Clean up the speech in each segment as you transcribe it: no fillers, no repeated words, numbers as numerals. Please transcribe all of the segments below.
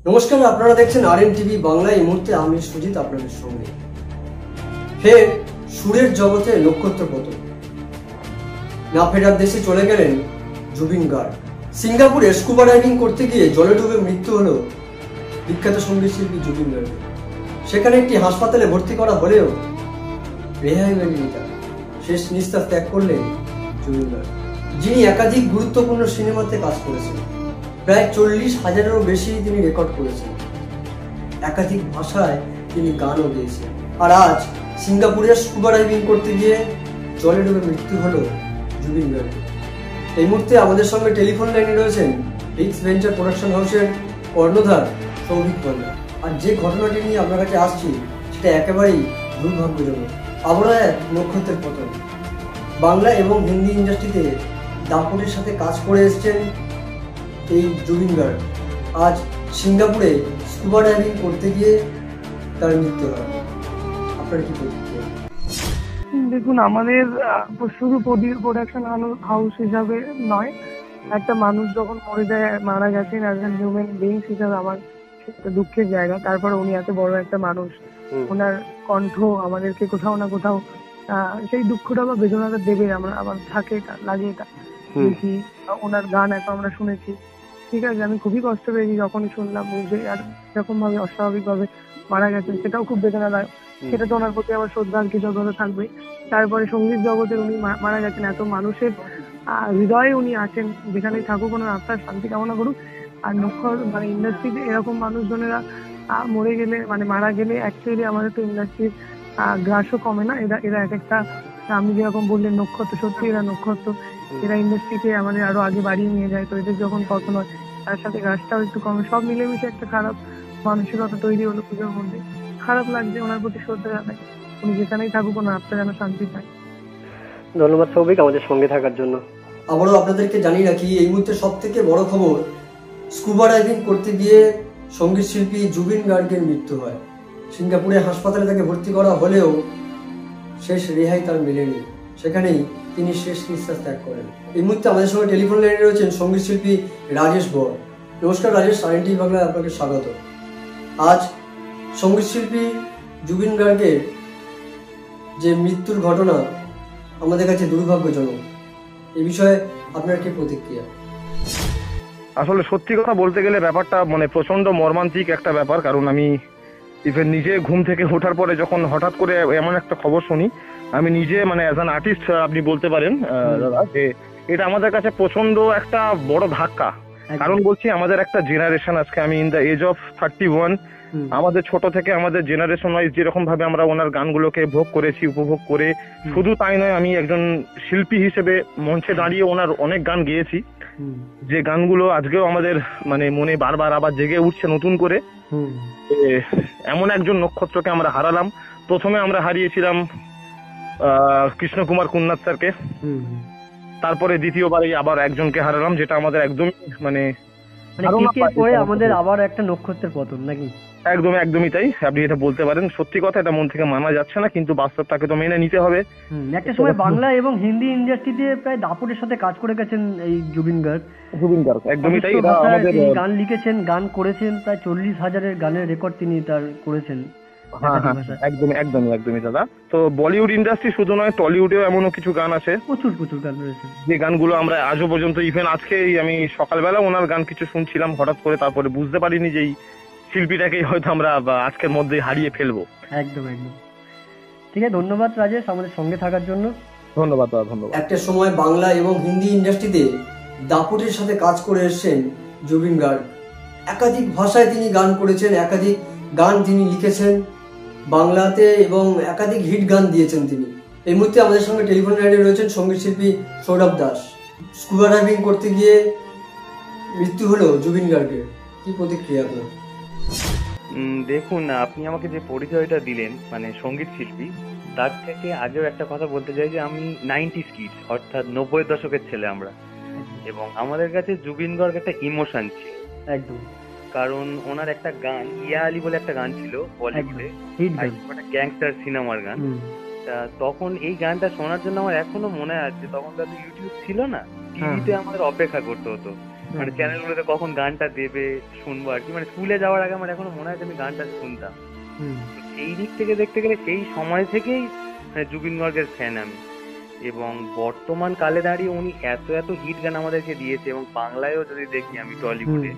নমস্কার, আপনারা দেখছেন RN টিভি বাংলা। এই মুহূর্তে আমি সুজিত আপনাদের সঙ্গে। ফের সুরের জগতে নক্ষত্র পতন, না ফেরার দেশে চলে গেলেন জুবিন গার্গ। সিঙ্গাপুরে স্কুবা ডাইভিং করতে গিয়ে জলে ডুবে মৃত্যু হলো বিখ্যাত সঙ্গীত শিল্পী জুবিন গার্গ। সেখানে একটি হাসপাতালে ভর্তি করা হলেও রেহাই মেলেনি তার। শেষ নিঃশ্বাস ত্যাগ করলেন জুবিন গার্গ, যিনি একাধিক গুরুত্বপূর্ণ সিনেমাতে কাজ করেছেন। প্রায় 40,000-এরও বেশি তিনি রেকর্ড করেছেন। একাধিক ভাষায় তিনি গানও গেয়েছেন। আর আজ সিঙ্গাপুরে স্কুবা ডাইভিং করতে গিয়ে জলে ডুবে মৃত্যু হলো জুবিন গার্গ। এই মুহূর্তে আমাদের সঙ্গে টেলিফোন লাইনে রয়েছেন রিক্স ভেঞ্চার প্রোডাকশন হাউসের কর্ণধার সৌভিক পান্ডা। আর যে ঘটনাটি নিয়ে আপনার কাছে আসছি সেটা একেবারেই দুর্ভাগ্যজনক। আবারও এক নক্ষত্রের পতন। বাংলা এবং হিন্দি ইন্ডাস্ট্রিতে দাপটের সাথে কাজ করে এসেছেন এই জুবিন গার্গ। আজ সিঙ্গাপুরে স্কুবা ডাইভিং করতে গিয়ে তার মৃত্যু হয়। আপনার কি প্রতিক্রিয়া? দেখুন, আমাদের শুধু প্রোডাকশন হাউস হিসাবে নয়, একটা মানুষ যখন মরে যায়, মারা গেছেন অ্যাজ এন হিউম্যান বিইংস হিসাবে আমার একটা দুঃখের জায়গা। তারপরে উনি এত বড় একটা মানুষ, ওনার কণ্ঠ আমাদেরকে কোথাও না কোথাও সেই দুঃখটা বা বেদনাটা দেবে, আমার থাকে লাগে এটা দেখি। ওনার গান এখন আমরা শুনেছি, ঠিক আছে, আমি খুবই কষ্ট পেয়েছি যখনই শুনলাম যে আর এরকম ভাবে অস্বাভাবিক ভাবে মারা গেছেন, সেটাও খুব বেদনাদায়ক। সেটা তো ওনার প্রতি আমার শ্রদ্ধা কৃতজ্ঞতা থাকবে। তারপরে সঙ্গীত জগতে উনি মারা গেছেন, এত মানুষের হৃদয়ে উনি আছেন, যেখানেই থাকুক ওনার আত্মার শান্তি কামনা করুক। আর মানে ইন্ডাস্ট্রিতে এরকম মানুষজনেরা মরে গেলে, মানে মারা গেলে অ্যাকচুয়ালি আমাদের তো ইন্ডাস্ট্রির গ্রাসও কমে না। এরা এক একটা, আপনি যেরকম বললেন নক্ষত্র, সত্যি এরা নক্ষত্র। এরা ইন্ডাস্ট্রিকে আমাদের আরো আগে বাড়িয়ে নিয়ে যায়। তো এদের যখন পতন হয় তার সাথে গ্রাসটাও একটু কমে, সব মিলেমিশে একটা খারাপ মানসিকতা তৈরি হলো পুজোর মধ্যে। খারাপ লাগছে, ওনার প্রতি শ্রদ্ধা জানাই। উনি যেখানেই থাকুক ওনার আত্মা যেন শান্তি পায়। ধন্যবাদ সৌভিক আমাদের সঙ্গে থাকার জন্য। আবারও আপনাদেরকে জানিয়ে রাখি, এই মুহূর্তে সব থেকে বড় খবর, স্কুবা ডাইভিং করতে গিয়ে সঙ্গীত শিল্পী জুবিন গার্গের মৃত্যু হয়। সিঙ্গাপুরে হাসপাতালে তাকে ভর্তি করা হলেও শেষ রেহাই তার মেলেনি। সেখানেই তিনি শেষ নিঃশ্বাস ত্যাগ করেন। এই মুহূর্তে আমাদের সঙ্গে টেলিফোন লাইনে রয়েছেন সঙ্গীত শিল্পী রাজেশ বর। নমস্কার রাজেশ, RN টিভি বাংলায় আপনাকে স্বাগত। আজ সঙ্গীত শিল্পী জুবিন গার্গের যে মৃত্যুর ঘটনা আমাদের কাছে দুর্ভাগ্যজনক। এই বিষয়ে আপনার কি প্রতিক্রিয়া? আসলে সত্যি কথা বলতে গেলে ব্যাপারটা মানে প্রচন্ড মর্মান্তিক একটা ব্যাপার। কারণ আমি ইভেন নিজে ঘুম থেকে ওঠার পরে যখন হঠাৎ করে এমন একটা খবর শুনি, আমি নিজে মানে অ্যাজ অ্যান আর্টিস্ট আপনি বলতে পারেন দাদা, যে এটা আমাদের কাছে প্রচন্ড একটা বড় ধাক্কা। কারণ বলছি, আমাদের একটা জেনারেশন, আজকে আমি ইন দ্য এজ অফ 31, আমাদের ছোট থেকে আমাদের জেনারেশন ওয়াইজ যেরকম ভাবে আমরা ওনার গানগুলোকে ভোগ করেছি, উপভোগ করে, শুধু তাই নয়, আমি একজন শিল্পী হিসেবে মঞ্চে দাঁড়িয়ে ওনার অনেক গান গেয়েছি, যে গানগুলো আজকেও আমাদের মানে মনে বারবার আবার জেগে উঠছে নতুন করে। এমন একজন নক্ষত্রকে আমরা হারালাম। প্রথমে আমরা হারিয়েছিলাম কৃষ্ণ কুমার কুন্নাথ স্যারকে, তারপরে দ্বিতীয়বার আবার একজনকে হারালাম, যেটা আমাদের একদম মানে আমাদের আবার একটা নক্ষত্রের পতন নাকি? একদমই তাই, আপনি এটা বলতে পারেন। সত্যি কথা, এটা মন থেকে মানা যাচ্ছে না, কিন্তু বাস্তবটাকে তো মেনে নিতে হবে। একটা সময় বাংলা এবং হিন্দি ইন্ডাস্ট্রিতে প্রায় দাপটের সাথে কাজ করে গেছেন এই জুবিন গার্গ। একদমই তাই। গান লিখেছেন, গান করেছেন, প্রায় 40,000-এর গানের রেকর্ড তিনি তার করেছেন। একদমই দাদা। তো বলিউড ইন্ডাস্ট্রি শুধু নয়, টলিউডেও এমনও কিছু গান আছে, প্রচুর গান রয়েছে, যে গানগুলো আমরা আজও পর্যন্ত, ইভেন আজকে আমি সকালবেলা ওনার গান কিছু শুনছিলাম হঠাৎ করে, তারপরে বুঝতে পারিনি যে এই শিল্পীটাকেই হয়তো আমরা আজকের মধ্যে হারিয়ে ফেলবো। একদম ঠিক আছে। ধন্যবাদ রাজেশ আমাদের সঙ্গে থাকার জন্য। ধন্যবাদ দাদা, ধন্যবাদ। একটা সময় বাংলা এবং হিন্দি ইন্ডাস্ট্রিতে দাপটের সাথে কাজ করে এসেছেন জুবিন গার্গ। একাধিক ভাষায় তিনি গান করেছেন, একাধিক গান তিনি লিখেছেন বাংলাতে, এবং একাধিক হিট গান দিয়েছেন তিনি। এই মুহূর্তে আমাদের সঙ্গে টেলিফোন লাইনে রয়েছেন সঙ্গীত শিল্পী সৌরভ দাস। স্কুবা ডাইভিং করতে গিয়ে মৃত্যু হলো জুবিন গার্গের, কি প্রতিক্রিয়া আপনার? দেখুন, আপনি আমাকে যে পরিচয়টা দিলেন মানে সঙ্গীত শিল্পী, তার থেকে আজও একটা কথা বলতে চাই যে আমি 90s কিড, অর্থাৎ 90 দশকের ছেলে আমরা, এবং আমাদের কাছে জুবিন গার্গ একটা ইমোশন ছিল একদম। কারণ ওনার একটা গান, ইয়া আলী বলে একটা গান ছিল বলিউডে, গ্যাংস্টার সিনেমার গান। তখন এই গানটা শোনার জন্য আমার এখনো মনে আছে, তখন তো ইউটিউব ছিল না, টিভিতে আমাদের অপেক্ষা করতে হতো মানে চ্যানেলগুলোতে কখন গানটা দেবে শুনবো আর কি, মানে স্কুলে যাওয়ার আগে আমার এখনো মনে হয় যে আমি গানটা শুনতাম। তো সেই দিক থেকে দেখতে গেলে সেই সময় থেকেই জুবিন গার্গের ফ্যান আমি। এবং বর্তমান কালে দাঁড়িয়ে উনি এত এত হিট গান আমাদেরকে দিয়েছে, এবং বাংলায়ও যদি দেখি আমি টলিউডে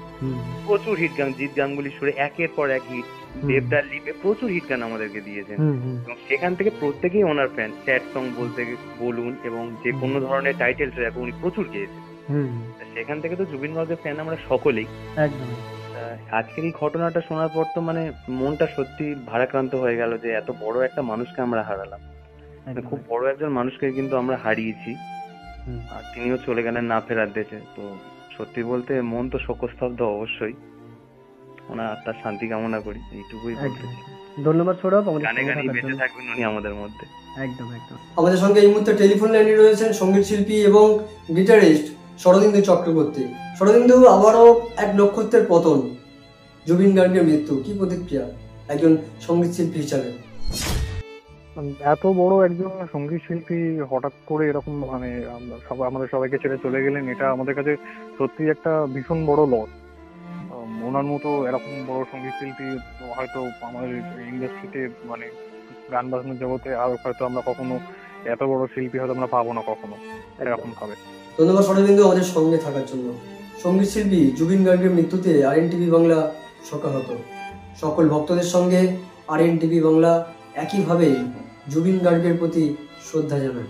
প্রচুর হিট গান, জিৎ গাঙ্গুলি সুরে একের পর এক হিট, দেবদার লিপে প্রচুর হিট গান আমাদেরকে দিয়েছেন। এবং সেখান থেকে প্রত্যেকেই ওনার ফ্যান, স্যাড সং বলতে বলুন এবং যে কোনো ধরনের টাইটেল ট্র্যাক উনি প্রচুর গেয়েছেন। সেখান থেকে তো জুবিন গার্গের ফ্যান আমরা সকলেই। একদম। আজকের এই ঘটনাটা শোনার পর তো মানে মনটা সত্যি ভারাক্রান্ত হয়ে গেল যে এত বড় একটা মানুষকে আমরা হারালাম। খুব বড় একজন মানুষকে কিন্তু আমরা হারিয়েছি, আর তিনিও চলে গেলেন না ফেরার দেশে। তো সত্যি বলতে মন তো শোকস্তব্ধ অবশ্যই। ওনার আত্মার শান্তি কামনা করি, এইটুকুই বলতে চাই। ধন্যবাদ সৌরভ, আমাদের গানে গানে বেঁচে থাকবেন উনি আমাদের মধ্যে। একদম একদম। আমাদের সঙ্গে এই মুহূর্তে টেলিফোন লাইনে রয়েছেন সঙ্গীত শিল্পী এবং গিটারিস্ট শরদিন্দু চক্রবর্তী। শরদিন্দু, আবারও এক নক্ষত্রের পতন, জুবিন গার্গের মৃত্যু, কি প্রতিক্রিয়া একজন সঙ্গীত শিল্পী হিসাবে? এত বড় একজন সঙ্গীত শিল্পী হঠাৎ করে এরকম মানে আমাদের সবাইকে ছেড়ে চলে গেলেন, এটা আমাদের কাছে সত্যি একটা ভীষণ বড় লস। ওনার মতো এরকম বড় সঙ্গীত শিল্পী হয়তো আমাদের ইন্ডাস্ট্রিতে মানে গান বাজনার জগতে আর হয়তো আমরা কখনো এত বড় শিল্পী হয়তো আমরা পাবো না কখনো এরকম ভাবে। ধন্যবাদ শরদিন্দু আমাদের সঙ্গে থাকার জন্য। সঙ্গীত শিল্পী জুবিন গার্গের মৃত্যুতে RNTV বাংলা শোকাহত। সকল ভক্তদের সঙ্গে RNTV বাংলা একইভাবে জুবিন গার্গের প্রতি শ্রদ্ধা জানায়।